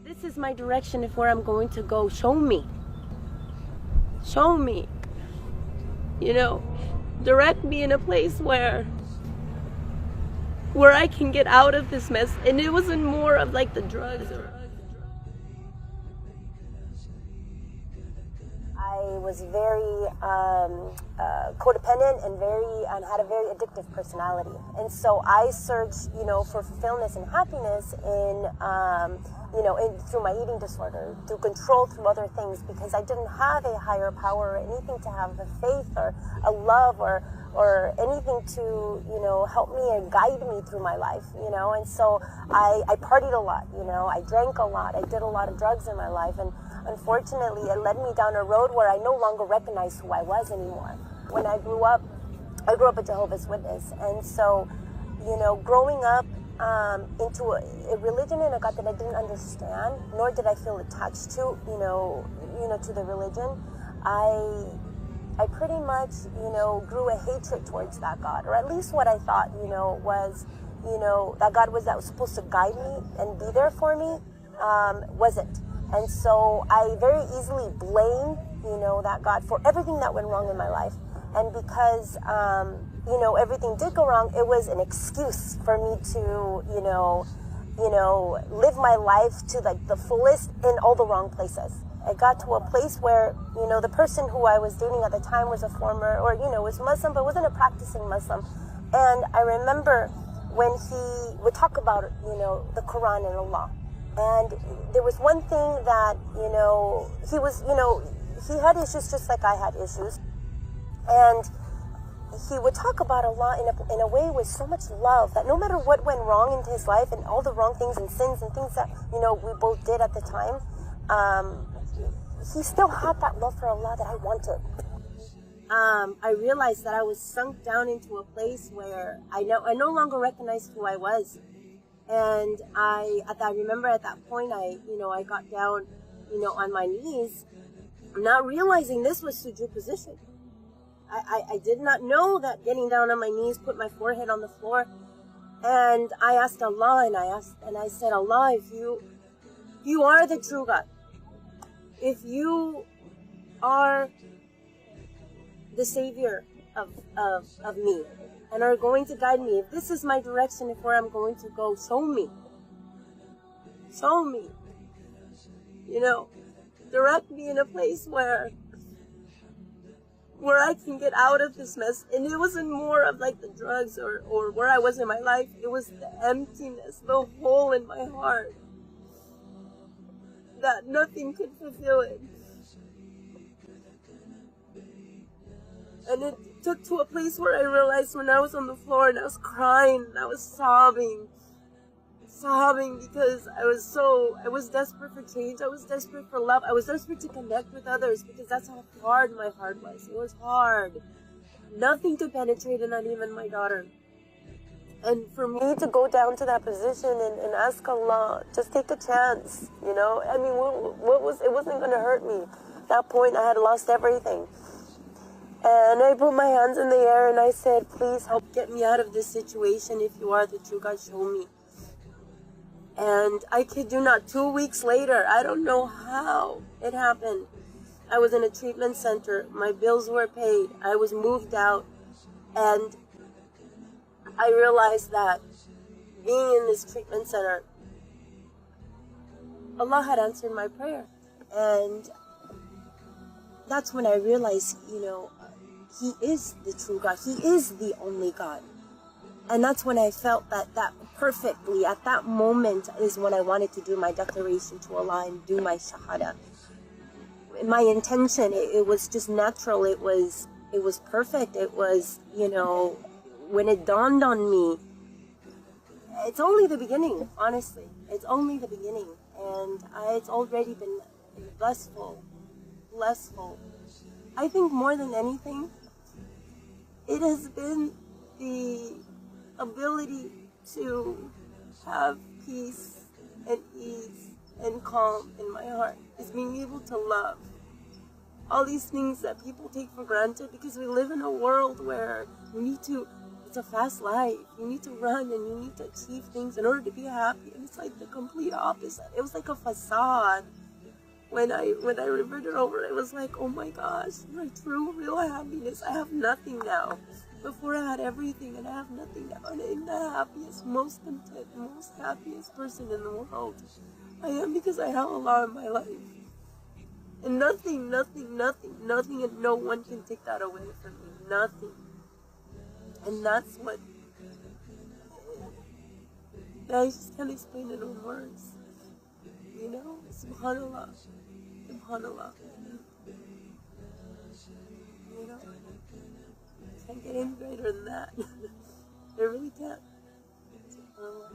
This is my direction of where I'm going to go. Show me. Show me. You know, direct me in a place where I can get out of this mess. And it wasn't more of like the drugs or... I was very codependent and had a very addictive personality. And so I searched, for fulfillment and happiness through my eating disorder, through control, through other things, because I didn't have a higher power or anything to have a faith or a love or anything to, help me and guide me through my life, And so I partied a lot, I drank a lot. I did a lot of drugs in my life. And unfortunately, it led me down a road where I no longer recognized who I was anymore. When I grew up a Jehovah's Witness. And so, growing up into a religion and a God that I didn't understand, nor did I feel attached to, to the religion, I pretty much, grew a hatred towards that God, or at least what I thought, was, that God was supposed to guide me and be there for me, wasn't. And so I very easily blame, that God for everything that went wrong in my life. And because, everything did go wrong, it was an excuse for me to, live my life to like the fullest in all the wrong places. I got to a place where, the person who I was dating at the time was a former, or, was Muslim, but wasn't a practicing Muslim. And I remember when he would talk about, the Quran and Allah. And there was one thing that, he was, he had issues just like I had issues. And he would talk about Allah in a way with so much love that no matter what went wrong in his life and all the wrong things and sins and things that, we both did at the time, he still had that love for Allah that I wanted. I realized that I was sunk down into a place where I no longer recognized who I was. And I remember at that point, I got down, on my knees, not realizing this was sujood position. I did not know that getting down on my knees, put my forehead on the floor, and I asked Allah, and I said, Allah, if you are the true God, if you are the savior of me, and are going to guide me, if this is my direction, if where I'm going to go, show me. Show me. Direct me in a place where I can get out of this mess. And it wasn't more of like the drugs or where I was in my life. It was the emptiness, the hole in my heart, that nothing could fulfill it. And it took to a place where I realized when I was on the floor and I was crying and I was sobbing because I was desperate for change. I was desperate for love. I was desperate to connect with others because that's how hard my heart was. It was hard. Nothing to penetrate, and not even my daughter. And for me to go down to that position and ask Allah, just take a chance, I mean, it wasn't going to hurt me. At that point, I had lost everything. And I put my hands in the air and I said, please help get me out of this situation. If you are the true God, show me. And I kid you not, 2 weeks later, I don't know how it happened. I was in a treatment center. My bills were paid. I was moved out. And I realized that being in this treatment center, Allah had answered my prayer. And that's when I realized, He is the true God. He is the only God. And that's when I felt that perfectly, at that moment, is when I wanted to do my declaration to Allah and do my shahada. My intention, it was just natural. It was perfect. It was, when it dawned on me, it's only the beginning, honestly. It's only the beginning. And it's already been blissful. I think more than anything, it has been the ability to have peace and ease and calm in my heart, is being able to love. All these things that people take for granted, because we live in a world where we need to, it's a fast life. You need to run and you need to achieve things in order to be happy. And it's like the complete opposite. It was like a facade. When I reverted over, it was like, oh my gosh, my true, real happiness. I have nothing now. Before I had everything, and I have nothing now. And I'm the happiest, most content, most happiest person in the world. I am, because I have Allah in my life. And nothing, and no one can take that away from me. Nothing. And that's what, I just can't explain it in words. You know? Subhanallah. Subhanallah. You know? Can't get any greater than that. I really can't. Subhanallah.